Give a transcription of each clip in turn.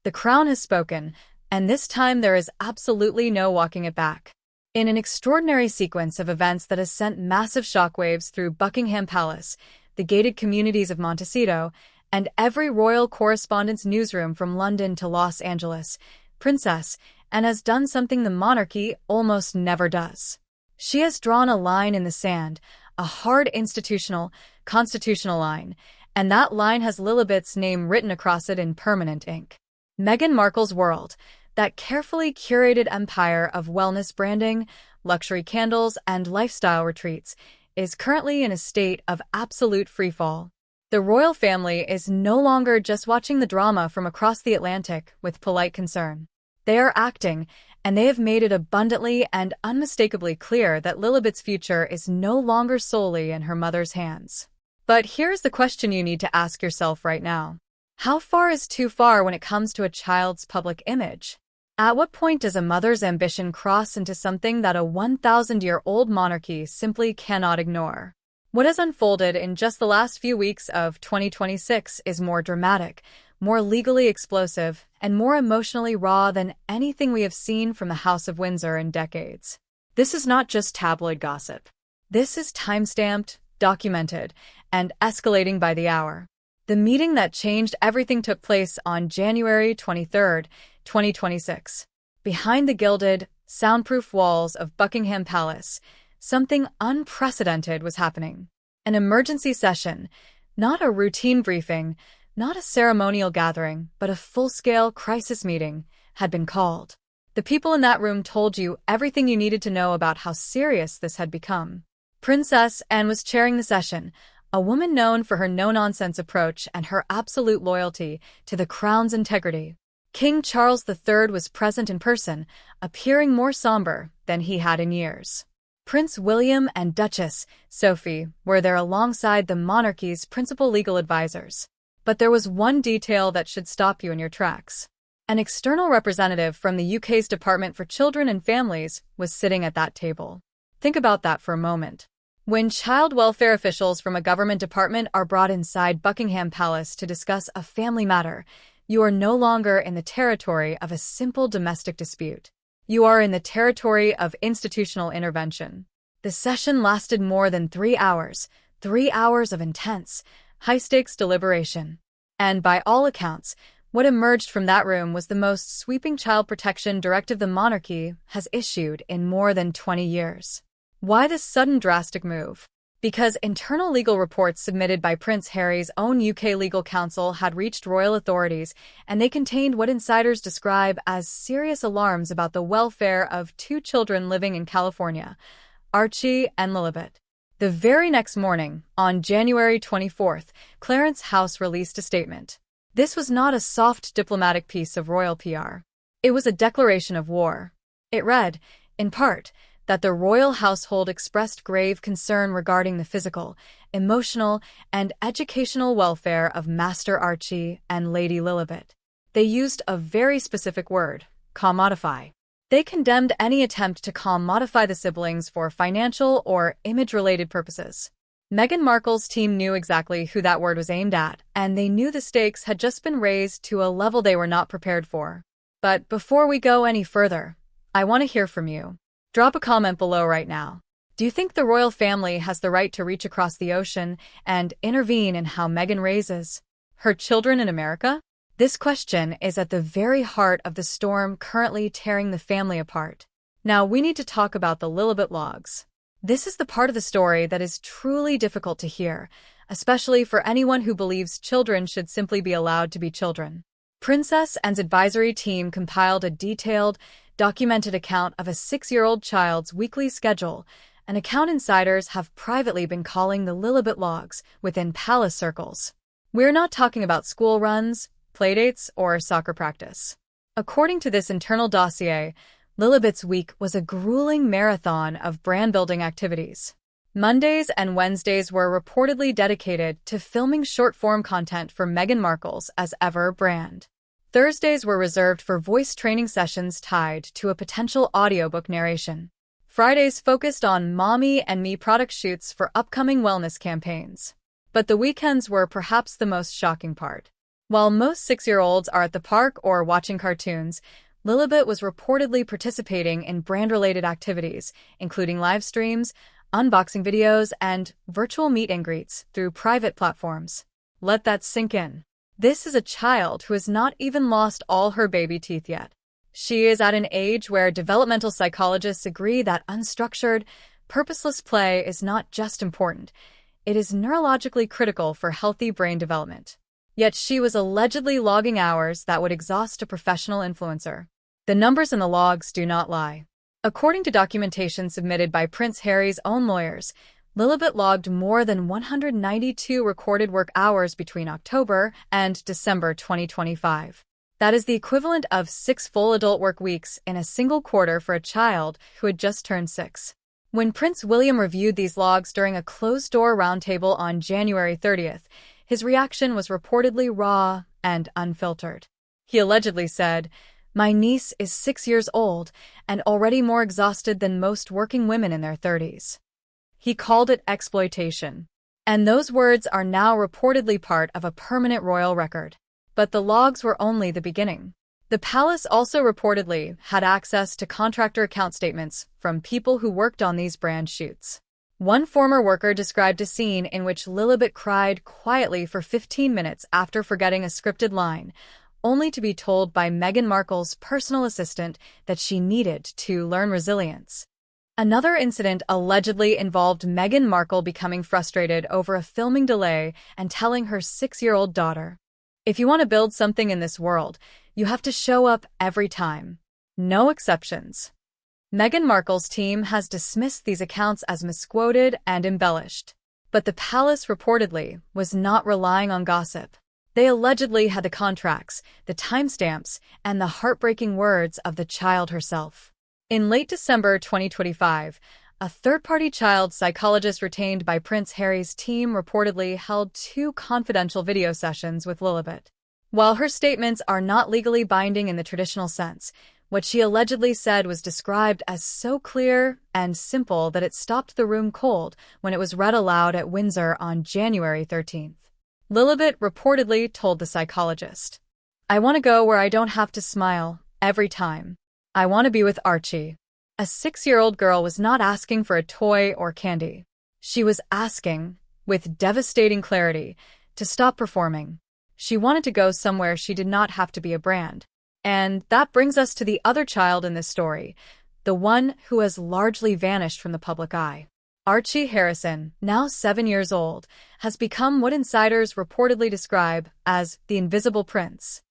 The crown has spoken, and this time there is absolutely no walking it back. In an extraordinary sequence of events that has sent massive shockwaves through Buckingham Palace, the gated communities of Montecito, and every royal correspondence newsroom from London to Los Angeles, Princess Anne has done something the monarchy almost never does. She has drawn a line in the sand, a hard constitutional line, and that line has Lilibet's name written across it in permanent ink. Meghan Markle's world, that carefully curated empire of wellness branding, luxury candles, and lifestyle retreats, is currently in a state of absolute freefall. The royal family is no longer just watching the drama from across the Atlantic with polite concern. They are acting, and they have made it abundantly and unmistakably clear that Lilibet's future is no longer solely in her mother's hands. But here's the question you need to ask yourself right now. How far is too far when it comes to a child's public image? At what point does a mother's ambition cross into something that a 1,000-year-old monarchy simply cannot ignore? What has unfolded in just the last few weeks of 2026 is more dramatic, more legally explosive, and more emotionally raw than anything we have seen from the House of Windsor in decades. This is not just tabloid gossip. This is time-stamped, documented, and escalating by the hour. The meeting that changed everything took place on January 23, 2026. Behind the gilded, soundproof walls of Buckingham Palace, something unprecedented was happening. An emergency session, not a routine briefing, not a ceremonial gathering, but a full-scale crisis meeting, had been called. The people in that room told you everything you needed to know about how serious this had become. Princess Anne was chairing the session, a woman known for her no-nonsense approach and her absolute loyalty to the crown's integrity. King Charles III was present in person, appearing more somber than he had in years. Prince William and Duchess Sophie were there alongside the monarchy's principal legal advisors. But there was one detail that should stop you in your tracks. An external representative from the UK's Department for Children and Families was sitting at that table. Think about that for a moment. When child welfare officials from a government department are brought inside Buckingham Palace to discuss a family matter, you are no longer in the territory of a simple domestic dispute. You are in the territory of institutional intervention. The session lasted more than 3 hours, 3 hours of intense, high-stakes deliberation. And by all accounts, what emerged from that room was the most sweeping child protection directive the monarchy has issued in more than 20 years. Why this sudden drastic move? Because internal legal reports submitted by Prince Harry's own UK legal counsel had reached royal authorities, and they contained what insiders describe as serious alarms about the welfare of 2 children living in California, Archie and Lilibet. The very next morning, on January 24th, Clarence House released a statement. This was not a soft diplomatic piece of royal PR. It was a declaration of war. It read, in part, that the royal household expressed grave concern regarding the physical, emotional, and educational welfare of Master Archie and Lady Lilibet. They used a very specific word, commodify. They condemned any attempt to commodify the siblings for financial or image-related purposes. Meghan Markle's team knew exactly who that word was aimed at, and they knew the stakes had just been raised to a level they were not prepared for. But before we go any further, I want to hear from you. Drop a comment below right now. Do you think the royal family has the right to reach across the ocean and intervene in how Meghan raises her children in America? This question is at the very heart of the storm currently tearing the family apart. Now we need to talk about the Lilibet Logs. This is the part of the story that is truly difficult to hear, especially for anyone who believes children should simply be allowed to be children. Princess Anne's advisory team compiled a detailed, documented account of a 6-year-old child's weekly schedule, an account insiders have privately been calling the Lilibet Logs within palace circles. We're not talking about school runs, playdates, or soccer practice. According to this internal dossier, Lilibet's week was a grueling marathon of brand-building activities. Mondays and Wednesdays were reportedly dedicated to filming short-form content for Meghan Markle's As Ever brand. Thursdays were reserved for voice training sessions tied to a potential audiobook narration. Fridays focused on Mommy and Me product shoots for upcoming wellness campaigns. But the weekends were perhaps the most shocking part. While most 6-year-olds are at the park or watching cartoons, Lilibet was reportedly participating in brand-related activities, including live streams, unboxing videos, and virtual meet and greets through private platforms. Let that sink in. This is a child who has not even lost all her baby teeth yet. She is at an age where developmental psychologists agree that unstructured, purposeless play is not just important, it is neurologically critical for healthy brain development. Yet she was allegedly logging hours that would exhaust a professional influencer. The numbers in the logs do not lie. According to documentation submitted by Prince Harry's own lawyers, Lilibet logged more than 192 recorded work hours between October and December 2025. That is the equivalent of 6 full adult work weeks in a single quarter for a child who had just turned 6. When Prince William reviewed these logs during a closed-door roundtable on January 30th, his reaction was reportedly raw and unfiltered. He allegedly said, "My niece is 6 years old and already more exhausted than most working women in their 30s. He called it exploitation. And those words are now reportedly part of a permanent royal record. But the logs were only the beginning. The palace also reportedly had access to contractor account statements from people who worked on these brand shoots. One former worker described a scene in which Lilibet cried quietly for 15 minutes after forgetting a scripted line, only to be told by Meghan Markle's personal assistant that she needed to learn resilience. Another incident allegedly involved Meghan Markle becoming frustrated over a filming delay and telling her 6-year-old daughter, "If you want to build something in this world, you have to show up every time. No exceptions." Meghan Markle's team has dismissed these accounts as misquoted and embellished. But the palace reportedly was not relying on gossip. They allegedly had the contracts, the timestamps, and the heartbreaking words of the child herself. In late December 2025, a third-party child psychologist retained by Prince Harry's team reportedly held 2 confidential video sessions with Lilibet. While her statements are not legally binding in the traditional sense, what she allegedly said was described as so clear and simple that it stopped the room cold when it was read aloud at Windsor on January 13th. Lilibet reportedly told the psychologist, "I want to go where I don't have to smile every time. I want to be with Archie." A 6-year-old girl was not asking for a toy or candy. She was asking, with devastating clarity, to stop performing. She wanted to go somewhere she did not have to be a brand. And that brings us to the other child in this story, the one who has largely vanished from the public eye. Archie Harrison, now 7 years old, has become what insiders reportedly describe as the invisible prince.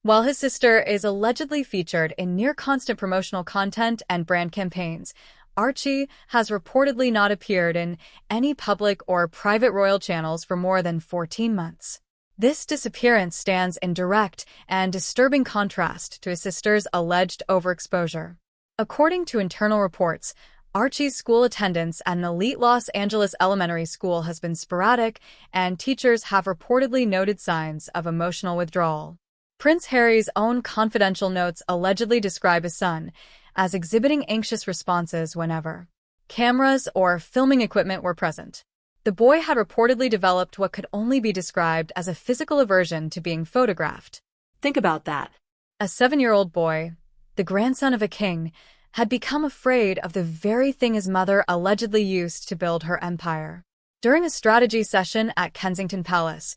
While his sister is allegedly featured in near-constant promotional content and brand campaigns, Archie has reportedly not appeared in any public or private royal channels for more than 14 months. This disappearance stands in direct and disturbing contrast to his sister's alleged overexposure. According to internal reports, Archie's school attendance at an elite Los Angeles elementary school has been sporadic, and teachers have reportedly noted signs of emotional withdrawal. Prince Harry's own confidential notes allegedly describe his son as exhibiting anxious responses whenever cameras or filming equipment were present. The boy had reportedly developed what could only be described as a physical aversion to being photographed. Think about that. A 7-year-old boy, the grandson of a king, had become afraid of the very thing his mother allegedly used to build her empire. During a strategy session at Kensington Palace,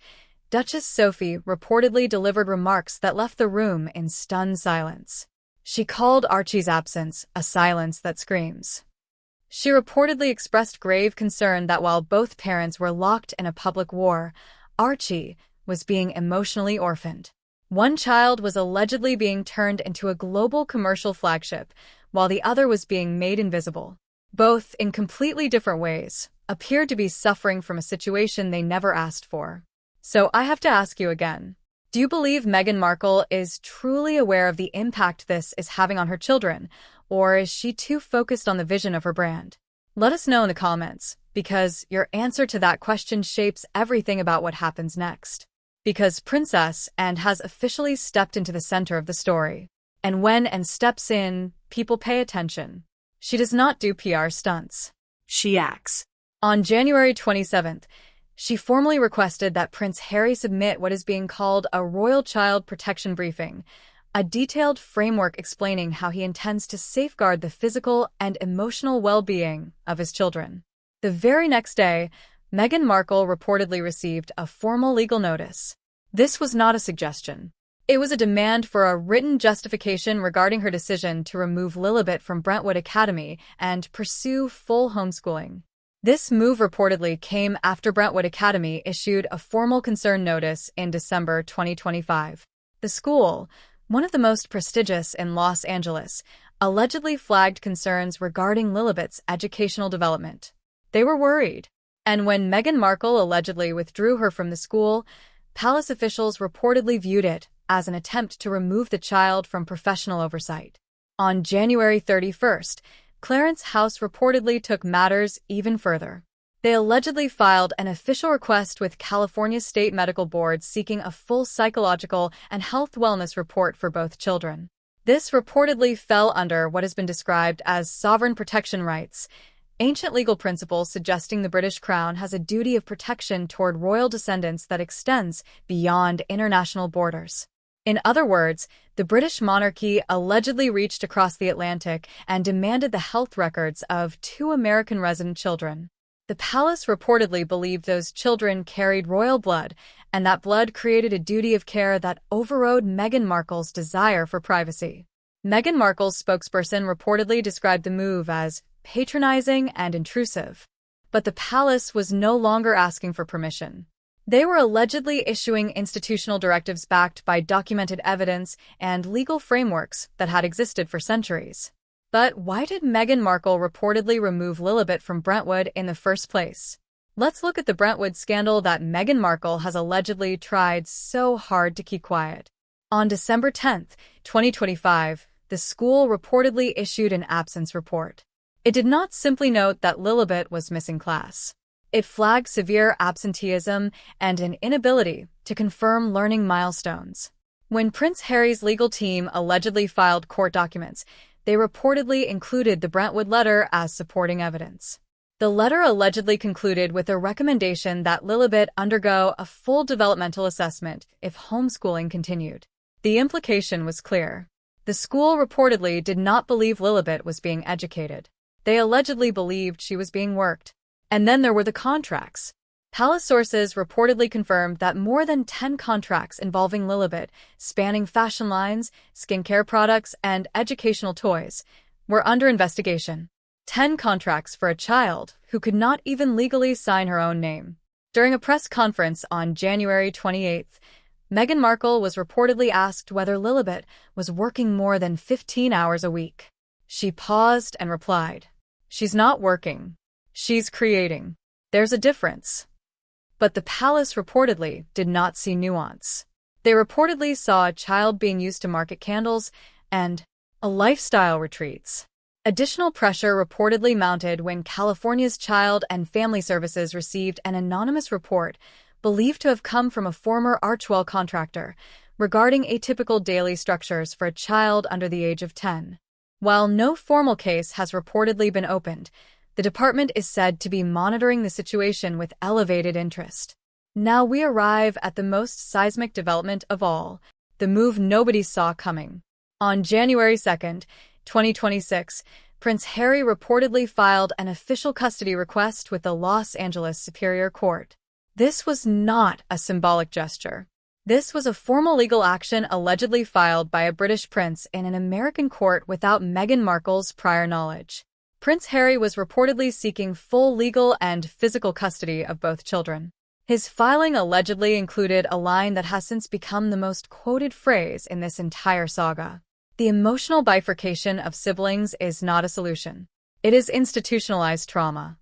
Duchess Sophie reportedly delivered remarks that left the room in stunned silence. She called Archie's absence a silence that screams. She reportedly expressed grave concern that while both parents were locked in a public war, Archie was being emotionally orphaned. One child was allegedly being turned into a global commercial flagship, while the other was being made invisible. Both, in completely different ways, appeared to be suffering from a situation they never asked for. So I have to ask you again, do you believe Meghan Markle is truly aware of the impact this is having on her children, or is she too focused on the vision of her brand? Let us know in the comments, because your answer to that question shapes everything about what happens next. Because Princess Anne has officially stepped into the center of the story. And when Anne steps in, people pay attention. She does not do PR stunts. She acts. On January 27th, She formally requested that Prince Harry submit what is being called a Royal Child Protection Briefing, a detailed framework explaining how he intends to safeguard the physical and emotional well-being of his children. The very next day, Meghan Markle reportedly received a formal legal notice. This was not a suggestion. It was a demand for a written justification regarding her decision to remove Lilibet from Brentwood Academy and pursue full homeschooling. This move reportedly came after Brentwood Academy issued a formal concern notice in December 2025. The school, one of the most prestigious in Los Angeles, allegedly flagged concerns regarding Lilibet's educational development. They were worried. And when Meghan Markle allegedly withdrew her from the school, palace officials reportedly viewed it as an attempt to remove the child from professional oversight. On January 31st, Clarence House reportedly took matters even further. They allegedly filed an official request with California's state medical board seeking a full psychological and health wellness report for both children. This reportedly fell under what has been described as sovereign protection rights, ancient legal principles suggesting the British Crown has a duty of protection toward royal descendants that extends beyond international borders. In other words, the British Monarchy allegedly reached across the Atlantic and demanded the health records of 2 American resident children. The palace reportedly believed those children carried royal blood, and that blood created a duty of care that overrode Meghan Markle's desire for privacy. Meghan Markle's spokesperson reportedly described the move as patronizing and intrusive. But the palace was no longer asking for permission. They were allegedly issuing institutional directives backed by documented evidence and legal frameworks that had existed for centuries. But why did Meghan Markle reportedly remove Lilibet from Brentwood in the first place? Let's look at the Brentwood scandal that Meghan Markle has allegedly tried so hard to keep quiet. On December 10, 2025, the school reportedly issued an absence report. It did not simply note that Lilibet was missing class. It flagged severe absenteeism and an inability to confirm learning milestones. When Prince Harry's legal team allegedly filed court documents, they reportedly included the Brentwood letter as supporting evidence. The letter allegedly concluded with a recommendation that Lilibet undergo a full developmental assessment if homeschooling continued. The implication was clear. The school reportedly did not believe Lilibet was being educated. They allegedly believed she was being worked. And then there were the contracts. Palace sources reportedly confirmed that more than 10 contracts involving Lilibet, spanning fashion lines, skincare products, and educational toys, were under investigation. 10 contracts for a child who could not even legally sign her own name. During a press conference on January 28, Meghan Markle was reportedly asked whether Lilibet was working more than 15 hours a week. She paused and replied, "She's not working. She's creating. There's a difference." But the palace reportedly did not see nuance. They reportedly saw a child being used to market candles and a lifestyle retreats. Additional pressure reportedly mounted when California's Child and Family Services received an anonymous report believed to have come from a former Archwell contractor regarding atypical daily structures for a child under the age of 10. While no formal case has reportedly been opened, the department is said to be monitoring the situation with elevated interest. Now we arrive at the most seismic development of all, the move nobody saw coming. On January 2, 2026, Prince Harry reportedly filed an official custody request with the Los Angeles Superior Court. This was not a symbolic gesture. This was a formal legal action allegedly filed by a British prince in an American court without Meghan Markle's prior knowledge. Prince Harry was reportedly seeking full legal and physical custody of both children. His filing allegedly included a line that has since become the most quoted phrase in this entire saga. The emotional bifurcation of siblings is not a solution. It is institutionalized trauma.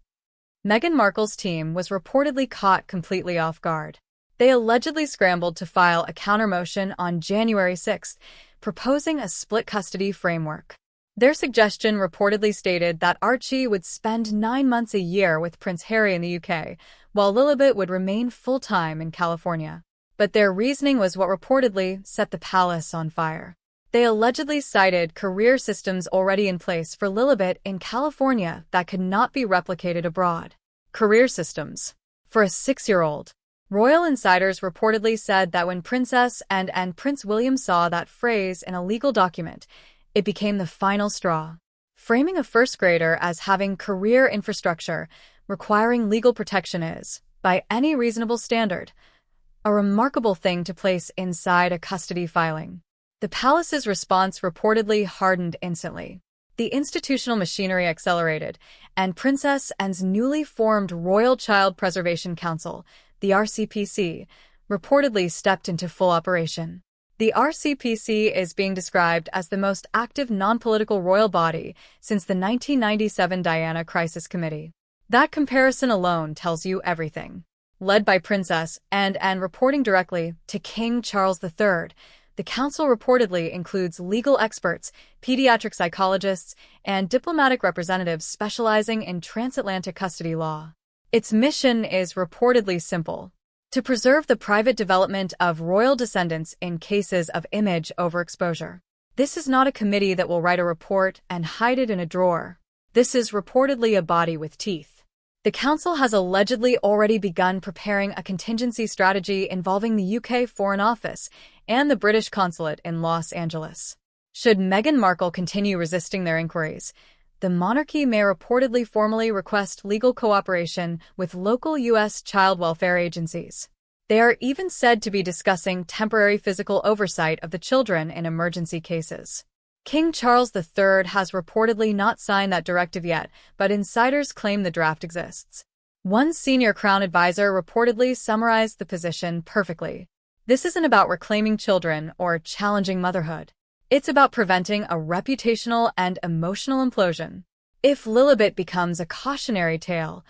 Meghan Markle's team was reportedly caught completely off guard. They allegedly scrambled to file a counter-motion on January 6, proposing a split custody framework. Their suggestion reportedly stated that Archie would spend 9 months a year with Prince Harry in the UK, while Lilibet would remain full-time in California. But their reasoning was what reportedly set the palace on fire. They allegedly cited career systems already in place for Lilibet in California that could not be replicated abroad. Career systems. for a 6-year-old. Royal insiders reportedly said that when Princess and Prince William saw that phrase in a legal document, it became the final straw. Framing a first grader as having career infrastructure requiring legal protection is, by any reasonable standard, a remarkable thing to place inside a custody filing. The palace's response reportedly hardened instantly. The institutional machinery accelerated, and Princess Anne's newly formed Royal Child Preservation Council, the RCPC, reportedly stepped into full operation. The RCPC is being described as the most active non-political royal body since the 1997 Diana Crisis Committee. That comparison alone tells you everything. Led by Princess and reporting directly to King Charles III, the council reportedly includes legal experts, pediatric psychologists, and diplomatic representatives specializing in transatlantic custody law. Its mission is reportedly simple: to preserve the private development of royal descendants in cases of image overexposure. This is not a committee that will write a report and hide it in a drawer. This is reportedly a body with teeth. The council has allegedly already begun preparing a contingency strategy involving the UK Foreign Office and the British Consulate in Los Angeles. Should Meghan Markle continue resisting their inquiries, the monarchy may reportedly formally request legal cooperation with local U.S. child welfare agencies. They are even said to be discussing temporary physical oversight of the children in emergency cases. King Charles III has reportedly not signed that directive yet, but insiders claim the draft exists. One senior Crown advisor reportedly summarized the position perfectly. This isn't about reclaiming children or challenging motherhood. It's about preventing a reputational and emotional implosion. If Lilibet becomes a cautionary tale,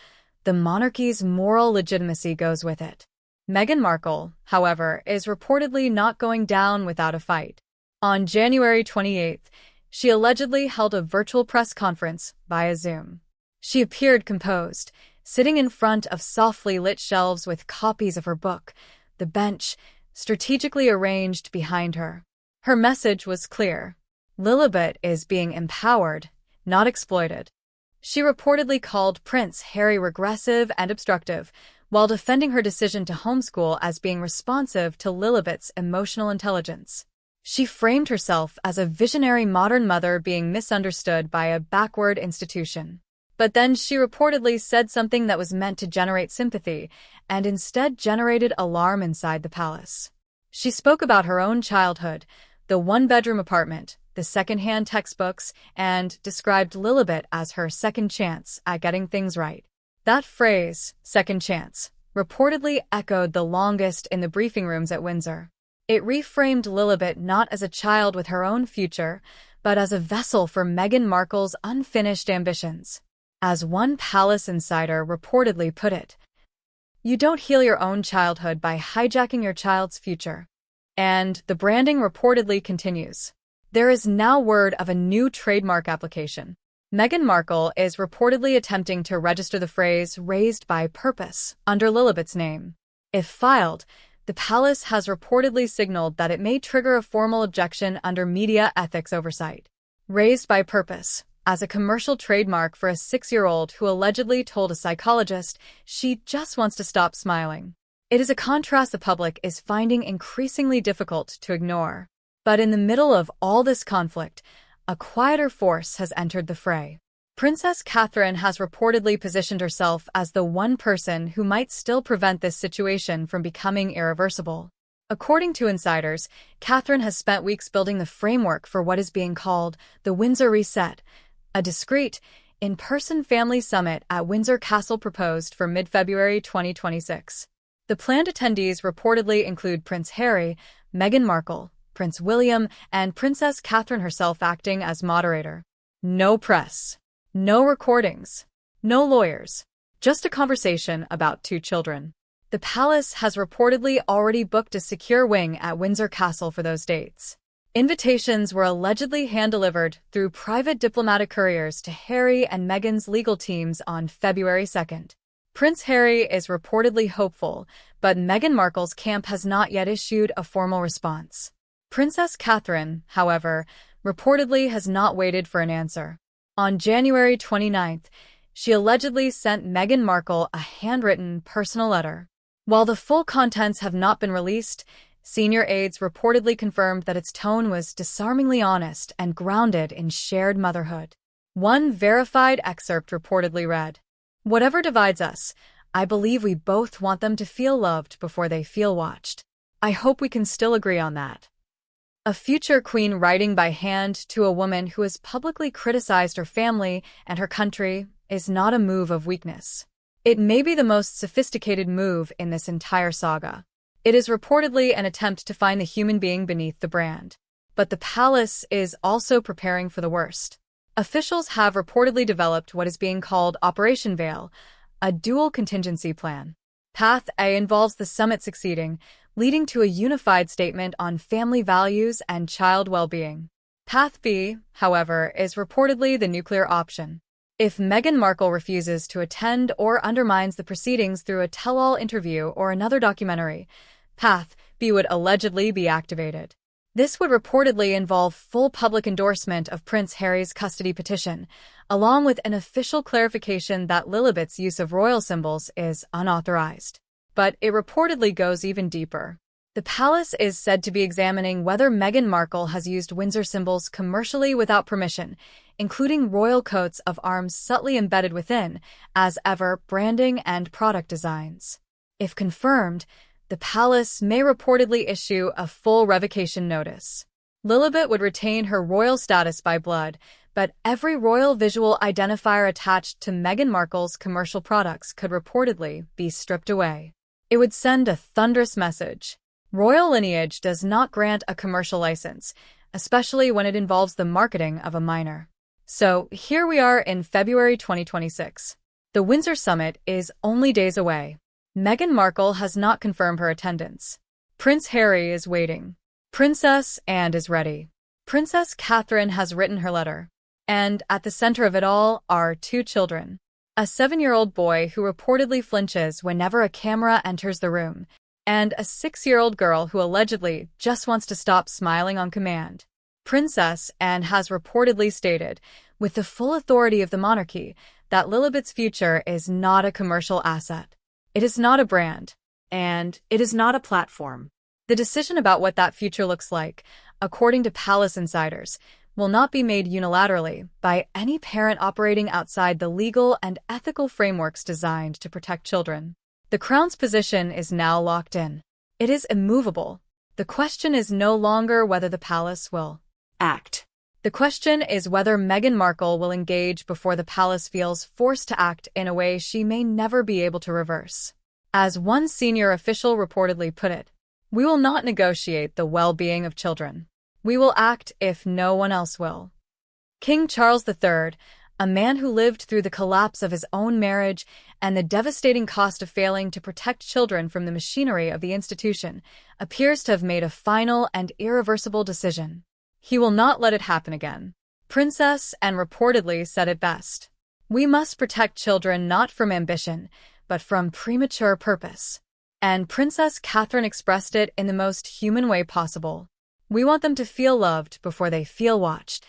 the monarchy's moral legitimacy goes with it. Meghan Markle, however, is reportedly not going down without a fight. On January 28th, she allegedly held a virtual press conference via Zoom. She appeared composed, sitting in front of softly lit shelves with copies of her book, The Bench, strategically arranged behind her. Her message was clear: Lilibet is being empowered, not exploited. She reportedly called Prince Harry regressive and obstructive, while defending her decision to homeschool as being responsive to Lilibet's emotional intelligence. She framed herself as a visionary modern mother being misunderstood by a backward institution. But then she reportedly said something that was meant to generate sympathy, and instead generated alarm inside the palace. She spoke about her own childhood, the one-bedroom apartment, the second-hand textbooks, and described Lilibet as her second chance at getting things right. That phrase, second chance, reportedly echoed the longest in the briefing rooms at Windsor. It reframed Lilibet not as a child with her own future, but as a vessel for Meghan Markle's unfinished ambitions. As one palace insider reportedly put it, "You don't heal your own childhood by hijacking your child's future." And the branding reportedly continues. There is now word of a new trademark application. Meghan Markle is reportedly attempting to register the phrase "raised by purpose" under Lilibet's name. If filed, the palace has reportedly signaled that it may trigger a formal objection under media ethics oversight. Raised by purpose, as a commercial trademark for a 6-year-old who allegedly told a psychologist she just wants to stop smiling. It is a contrast the public is finding increasingly difficult to ignore. But in the middle of all this conflict, a quieter force has entered the fray. Princess Catherine has reportedly positioned herself as the one person who might still prevent this situation from becoming irreversible. According to insiders, Catherine has spent weeks building the framework for what is being called the Windsor Reset, a discreet, in-person family summit at Windsor Castle proposed for mid-February 2026. The planned attendees reportedly include Prince Harry, Meghan Markle, Prince William, and Princess Catherine herself acting as moderator. No press. No recordings. No lawyers. Just a conversation about 2 children. The palace has reportedly already booked a secure wing at Windsor Castle for those dates. Invitations were allegedly hand-delivered through private diplomatic couriers to Harry and Meghan's legal teams on February 2nd. Prince Harry is reportedly hopeful, but Meghan Markle's camp has not yet issued a formal response. Princess Catherine, however, reportedly has not waited for an answer. On January 29th, she allegedly sent Meghan Markle a handwritten personal letter. While the full contents have not been released, senior aides reportedly confirmed that its tone was disarmingly honest and grounded in shared motherhood. One verified excerpt reportedly read, "Whatever divides us, I believe we both want them to feel loved before they feel watched. I hope we can still agree on that." A future queen writing by hand to a woman who has publicly criticized her family and her country is not a move of weakness. It may be the most sophisticated move in this entire saga. It is reportedly an attempt to find the human being beneath the brand. But the palace is also preparing for the worst. Officials have reportedly developed what is being called Operation Veil, a dual contingency plan. Path A involves the summit succeeding, leading to a unified statement on family values and child well-being. Path B, however, is reportedly the nuclear option. If Meghan Markle refuses to attend or undermines the proceedings through a tell-all interview or another documentary, Path B would allegedly be activated. This would reportedly involve full public endorsement of Prince Harry's custody petition, along with an official clarification that Lilibet's use of royal symbols is unauthorized. But it reportedly goes even deeper. The palace is said to be examining whether Meghan Markle has used Windsor symbols commercially without permission, including royal coats of arms subtly embedded within, as ever, branding and product designs. If confirmed, the palace may reportedly issue a full revocation notice. Lilibet would retain her royal status by blood, but every royal visual identifier attached to Meghan Markle's commercial products could reportedly be stripped away. It would send a thunderous message. Royal lineage does not grant a commercial license, especially when it involves the marketing of a minor. So here we are in February 2026. The Windsor Summit is only days away. Meghan Markle has not confirmed her attendance. Prince Harry is waiting. Princess Anne is ready. Princess Catherine has written her letter. And at the center of it all are two children. A 7-year-old boy who reportedly flinches whenever a camera enters the room, and a 6-year-old girl who allegedly just wants to stop smiling on command. Princess Anne has reportedly stated, with the full authority of the monarchy, that Lilibet's future is not a commercial asset. It is not a brand, and it is not a platform. The decision about what that future looks like, according to palace insiders, will not be made unilaterally by any parent operating outside the legal and ethical frameworks designed to protect children. The Crown's position is now locked in. It is immovable. The question is no longer whether the palace will act. The question is whether Meghan Markle will engage before the palace feels forced to act in a way she may never be able to reverse. As one senior official reportedly put it, "We will not negotiate the well-being of children. We will act if no one else will." King Charles III, a man who lived through the collapse of his own marriage and the devastating cost of failing to protect children from the machinery of the institution, appears to have made a final and irreversible decision. He will not let it happen again. Princess Anne reportedly said it best. "We must protect children not from ambition, but from premature purpose." And Princess Catherine expressed it in the most human way possible. "We want them to feel loved before they feel watched."